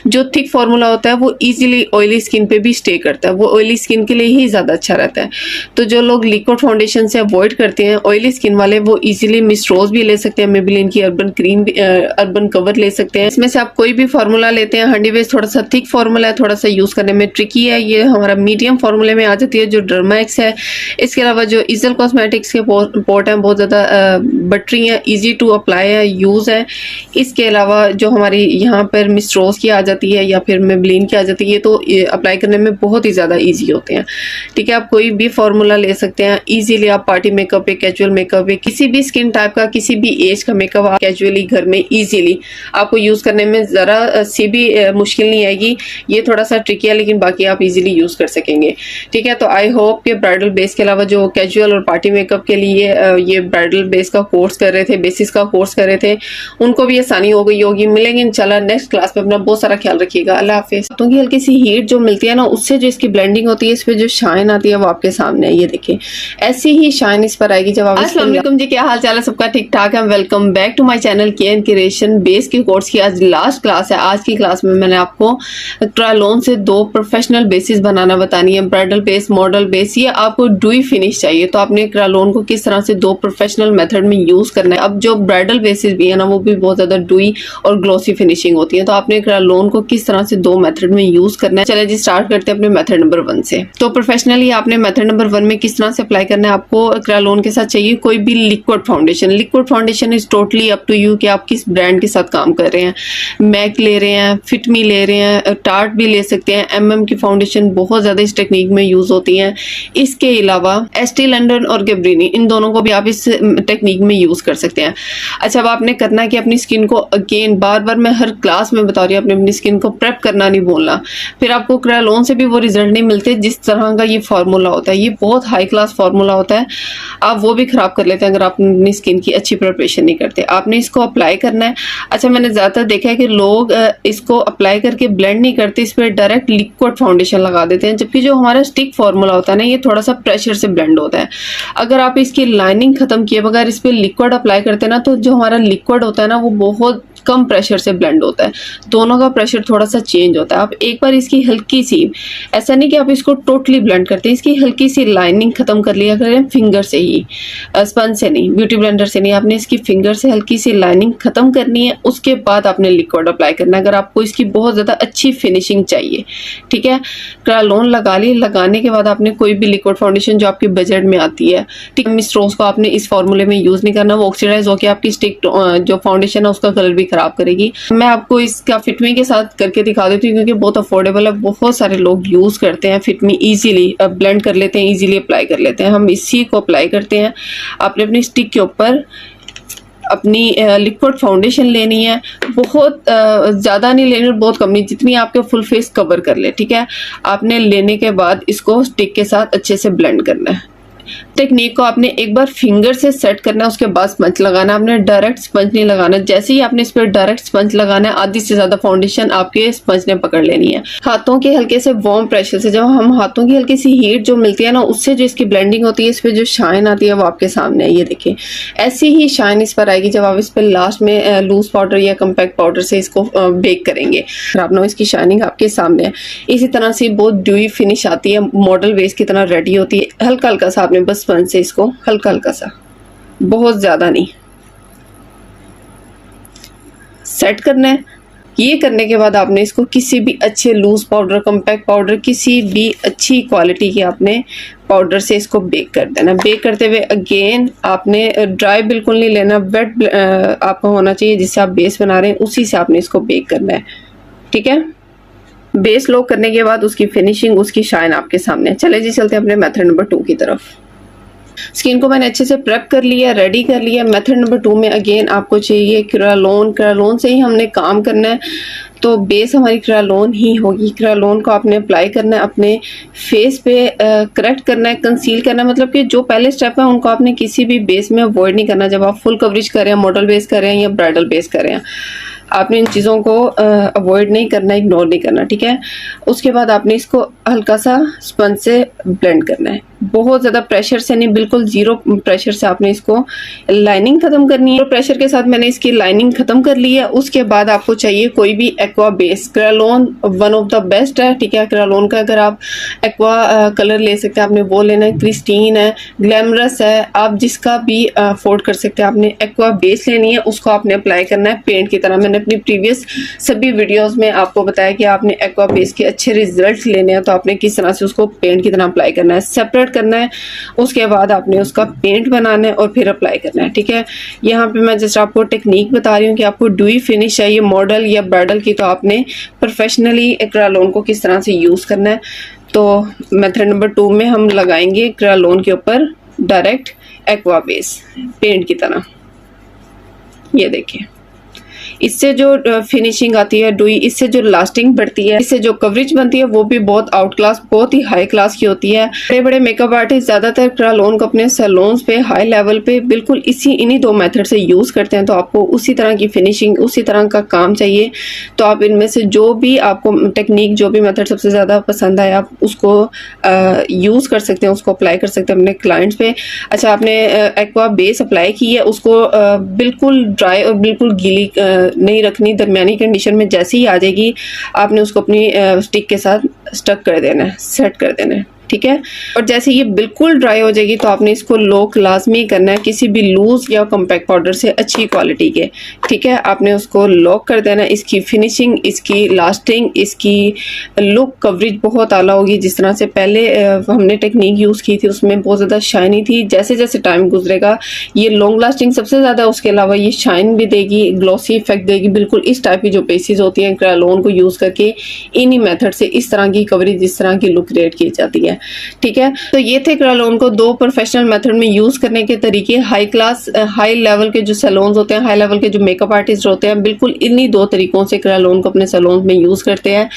जो thick formula होता है वो इजीली ऑयली स्किन पे भी स्टे करता है, वो ऑयली स्किन के लिए ही ज़्यादा अच्छा रहता है। तो जो लोग लिक्विड फाउंडेशन से अवॉइड करते हैं ऑयली स्किन वाले, वो इजीली मिस रोज भी ले सकते हैं, मेबेलिन की अर्बन क्रीम अर्बन कवर ले सकते हैं। इसमें से आप कोई भी फार्मूला लेते हैं। हंडी बेस थोड़ा सा थिक फार्मूला है, थोड़ा सा यूज़ करने में ट्रिकी है, ये हमारा मीडियम फार्मूले में आ जाती है जो डर्माएक्स है। इसके अलावा जो इजल कॉस्मेटिक्स के पोर्ट हैं बहुत ज़्यादा बटरी हैं, ईजी टू अप्लाई है, यूज़ है। इसके अलावा जो हमारी यहाँ पर मिस रोज की आ जाती है या फिर मेबेलिन की आ जाती है, तो अप्लाई करने में बहुत ही ज़्यादा ईजी होते हैं। ठीक है, आप कोई भी फार्मूला ले सकते हैं ईजीली। आप पार्टी मेकअप पे, कैजुअल मेकअप पे, किसी भी स्किन टाइप का, किसी भी एज का मेकअप आप कैजुअली घर में ईजीली आपको यूज़ करने में ज़रा सी भी मुश्किल नहीं आएगी। ये थोड़ा सा ट्रिकी है लेकिन बाकी आप इजीली यूज़ कर सकेंगे। ठीक है, तो आई होप कि ब्राइडल बेस के अलावा जो कैजुअल और पार्टी मेकअप के लिए ये ब्राइडल बेस का कोर्स कर रहे थे, बेसिस का कोर्स कर रहे थे, उनको भी आसानी हो गई होगी। मिलेंगे इंशाल्लाह नेक्स्ट क्लास में। अपना बहुत सारा ख्याल रखिएगा। अल्लाह हाफिज़। हाथों की हल्की सी हीट जो मिलती है ना, उससे जो इसकी ब्लेंडिंग होती है, इस पर जो शाइन आती है वो आपके सामने है। ये देखिए, ऐसी ही शाइन इस पर आएगी जब आप। अस्सलाम वालेकुम जी, क्या हाल चाल है सबका? ठीक ठाक है। Welcome back to my channel KN creation. Base के कोर्स की आज लास्ट क्लास है। आज की क्लास में मैंने आपको क्रायोलन से 2 प्रोफेशनल बेसिस बनाना बतानी है, ब्राइडल बेस, मॉडल बेस। ये आपको डुई फिनिश चाहिए, तो आपने क्रायोलन को किस तरह से 2 प्रोफेशनल मेथड में यूज करना है। अब जो ब्राइडल बेसिस भी है ना, वो भी बहुत ज्यादा डुई और ग्लोसी फिनिशिंग होती है, तो आपने क्रायोलन को किस तरह से 2 मेथड में यूज करना है। चले जी स्टार्ट करते हैं अपने मेथड नंबर 1 से। तो प्रोफेशनली आपने मेथड नंबर 1 में किस तरह से अप्लाई करना है, आपको क्रायोलन के साथ चाहिए कोई भी liquid foundation. Liquid foundation is totally up to you कि आप किस ब्रांड के साथ काम कर रहे हैं। मैक ले रहे हैं, फिट मी ले रहे हैं, टार्ट भी ले सकते हैं। एमएम की फाउंडेशन बहुत ज्यादा इस टेक्निक में यूज होती हैं। इसके अलावा एस्टी लंडन और गैब्रिनी, इन दोनों को भी आप इस टेक्निक में यूज कर सकते हैं। अच्छा, अब आपने करना है कि अपनी स्किन को, अगेन बार बार मैं हर क्लास में बता रही हूँ, अपनी स्किन को प्रेप करना नहीं भूलना। फिर आपको क्रायोलन से भी वो रिजल्ट नहीं मिलते जिस तरह का ये फार्मूला होता है। ये बहुत हाई क्लास फार्मूला होता है, आप वो भी खराब कर लेते हैं अगर आप अपनी स्किन की अच्छी प्रिपरेशन नहीं करते। आपने इसको अप्लाई करना है। अच्छा, मैंने ज़्यादातर देखा है कि लोग इसको अप्लाई करके ब्लेंड नहीं करते, इस पर डायरेक्ट लिक्विड फाउंडेशन लगा देते हैं, जबकि जो हमारा स्टिक फार्मूला होता है ना, ये थोड़ा सा प्रेशर से ब्लेंड होता है। अगर आप इसकी लाइनिंग खत्म किए बगैर इस पर लिक्विड अप्लाई करते हैं ना, तो जो हमारा लिक्विड होता है ना, वो बहुत कम प्रेशर से ब्लेंड होता है। दोनों का प्रेशर थोड़ा सा चेंज होता है। आप एक बार इसकी हल्की सी, ऐसा नहीं कि आप इसको टोटली ब्लेंड करते हैं, इसकी हल्की सी लाइनिंग खत्म कर लिया करें फिंगर से ही, स्पंज से नहीं, ब्यूटी ब्लेंडर से नहीं। आपने इसकी फिंगर से हल्की सी लाइनिंग खत्म करनी है, उसके बाद आपने लिक्विड अप्लाई करना है अगर आपको इसकी बहुत ज़्यादा अच्छी फिनिशिंग चाहिए। ठीक है, क्रायोलन लगा ली, लगाने के बाद आपने कोई भी लिक्विड फाउंडेशन जो आपके बजट में आती है, ठीक है, मिस रोज को आपने इस फार्मूले में यूज़ नहीं करना, वो ऑक्सीडाइज होकर आपकी स्टिक जो फाउंडेशन है उसका कलर भी खराब करेगी। मैं आपको इसका फिटमी के साथ करके दिखा देती हूँ क्योंकि बहुत अफोर्डेबल है, बहुत सारे लोग यूज़ करते हैं। फिटमी इजीली ब्लेंड कर लेते हैं, इजीली अप्लाई कर लेते हैं। हम इसी को अप्लाई करते हैं। आपने अपनी स्टिक के ऊपर अपनी लिक्विड फाउंडेशन लेनी है, बहुत ज़्यादा नहीं लेनी, बहुत कम नहीं, जितनी आपके फुल फेस कवर कर ले। ठीक है, आपने लेने के बाद इसको स्टिक के साथ अच्छे से ब्लेंड करना है। टेक्निक को आपने एक बार फिंगर से सेट करना है, उसके बाद स्पंज लगाना। आपने डायरेक्ट स्पंज नहीं लगाना। जैसे ही आपने इस पर डायरेक्ट स्पंज लगाना है, आधी से ज्यादा फाउंडेशन आपके स्पंज ने पकड़ लेनी है। हाथों के हल्के से वार्म प्रेशर से, जब हम हाथों की हल्की सी हीट जो मिलती है ना, उससे जो इसकी ब्लेंडिंग होती है, इस पर जो शाइन आती है वो आपके सामने है। ये देखिए, ऐसी ही शाइन इस पर आएगी जब आप इस पर लास्ट में लूज पाउडर या कम्पैक्ट पाउडर से इसको बेक करेंगे। आप नो इसकी शाइनिंग आपके सामने है। इसी तरह से बहुत ड्यूई फिनिश आती है, मॉडल बेस की तरह रेडी होती है। हल्का हल्का सा आपने बस स्पंज से इसको हल्का हल्का सा, बहुत ज्यादा नहीं, सेट करना है। ये करने के बाद आपने इसको किसी भी अच्छे लूज पाउडर, कम्पैक्ट पाउडर, किसी भी अच्छी क्वालिटी के आपने पाउडर से इसको बेक कर देना। बेक करते हुए अगेन आपने ड्राई बिल्कुल नहीं लेना, वेट आपका होना चाहिए जिससे आप बेस बना रहे हैं, उसी से आपने इसको बेक करना है। ठीक है, बेस लॉक करने के बाद उसकी फिनिशिंग, उसकी शाइन आपके सामने। चले जी चलते हैं अपने मेथड नंबर 2 की तरफ। स्किन को मैंने अच्छे से प्रेप कर लिया, रेडी कर लिया। मेथड नंबर 2 में अगेन आपको चाहिए क्रायोलन। क्रायोलन से ही हमने काम करना है, तो बेस हमारी क्रायोलन ही होगी। क्रायोलन को आपने अप्लाई करना है, अपने फेस पे करेक्ट करना है, कंसील करना है। मतलब कि जो पहले स्टेप है उनको आपने किसी भी बेस में अवॉइड नहीं करना। जब आप फुल कवरेज कर रहे हैं, मॉडल बेस कर रहे हैं या ब्राइडल बेस कर रहे हैं, आपने इन चीज़ों को अवॉइड नहीं करना, इग्नोर नहीं करना। ठीक है, उसके बाद आपने इसको हल्का सा स्पंज से ब्लेंड करना है। बहुत ज़्यादा प्रेशर से नहीं, बिल्कुल ज़ीरो प्रेशर से आपने इसको लाइनिंग ख़त्म करनी है। प्रेशर के साथ मैंने इसकी लाइनिंग ख़त्म कर ली है। उसके बाद आपको चाहिए कोई भी aqua base. Krylon one of the best है, ठीक है। क्रेलोन का अगर आप एक्वा कलर ले सकते हैं, आपने वो लेना है। क्रिस्टीन है, ग्लैमरस है, आप जिसका भी अफोर्ड कर सकते हैं। आपने एक्वा बेस लेनी है, उसको आपने अप्लाई करना है पेंट की तरह। मैंने अपनी प्रीवियस सभी वीडियोस में आपको बताया कि आपने एक्वा बेस के अच्छे रिजल्ट लेने हैं तो आपने किस तरह से उसको पेंट की तरह अप्लाई करना है, सेपरेट करना है। उसके बाद आपने उसका पेंट बनाना है और फिर अप्लाई करना है, ठीक है। यहाँ पे मैं जस्ट आपको टेक्निक बता रही हूँ कि आपको ड्यूई फिनिश चाहिए मॉडल या ब्राइडल की, तो आपने प्रोफेशनली क्रेयोन को किस तरह से यूज़ करना है। तो मेथड नंबर 2 में हम लगाएंगे क्रेयोन के ऊपर डायरेक्ट एक्वा बेस पेंट की तरह। ये देखिए, इससे जो फिनिशिंग आती है डुई, इससे जो लास्टिंग बढ़ती है, इससे जो कवरेज बनती है वो भी बहुत आउट क्लास, बहुत ही हाई क्लास की होती है। बड़े बड़े मेकअप आर्टिस्ट ज़्यादातर क्रेयोन को अपने सैलून्स पे हाई लेवल पे बिल्कुल इन्हीं 2 मेथड से यूज़ करते हैं। तो आपको उसी तरह की फिनिशिंग, उसी तरह का काम चाहिए तो आप इनमें से जो भी आपको टेक्निक, जो भी मेथड सबसे ज़्यादा पसंद आए आप उसको यूज़ कर सकते हैं, उसको अप्लाई कर सकते हैं अपने क्लाइंट्स पे। अच्छा, आपने एक्वा बेस अप्लाई की है, उसको बिल्कुल ड्राई और बिल्कुल गीली नहीं रखनी, दरमियानी कंडीशन में जैसे ही आ जाएगी आपने उसको अपनी स्टिक के साथ स्टक कर देना है, सेट कर देना है, ठीक है। और जैसे ये बिल्कुल ड्राई हो जाएगी तो आपने इसको लॉक लाजमी करना है किसी भी लूज या कॉम्पैक्ट पाउडर से अच्छी क्वालिटी के, ठीक है। आपने उसको लॉक कर देना है। इसकी फिनिशिंग, इसकी लास्टिंग, इसकी लुक, कवरेज बहुत आला होगी। जिस तरह से पहले हमने टेक्निक यूज़ की थी उसमें बहुत ज़्यादा शाइनी थी, जैसे जैसे टाइम गुजरेगा ये लॉन्ग लास्टिंग सबसे ज़्यादा, उसके अलावा ये शाइन भी देगी, ग्लॉसी इफेक्ट देगी। बिल्कुल इस टाइप की जो बेसिस होती हैं क्रेयोन को यूज़ करके इन्हीं मेथड से इस तरह की कवरेज, इस तरह की लुक क्रिएट की जाती है, ठीक है। तो ये थे क्रेयोन को 2 प्रोफेशनल मेथड में यूज करने के तरीके। हाई क्लास, हाई लेवल के जो सैलून्स होते हैं, हाई लेवल के जो मेकअप आर्टिस्ट होते हैं, बिल्कुल इन्हीं 2 तरीकों से क्रेयोन को अपने सैलून में यूज करते हैं।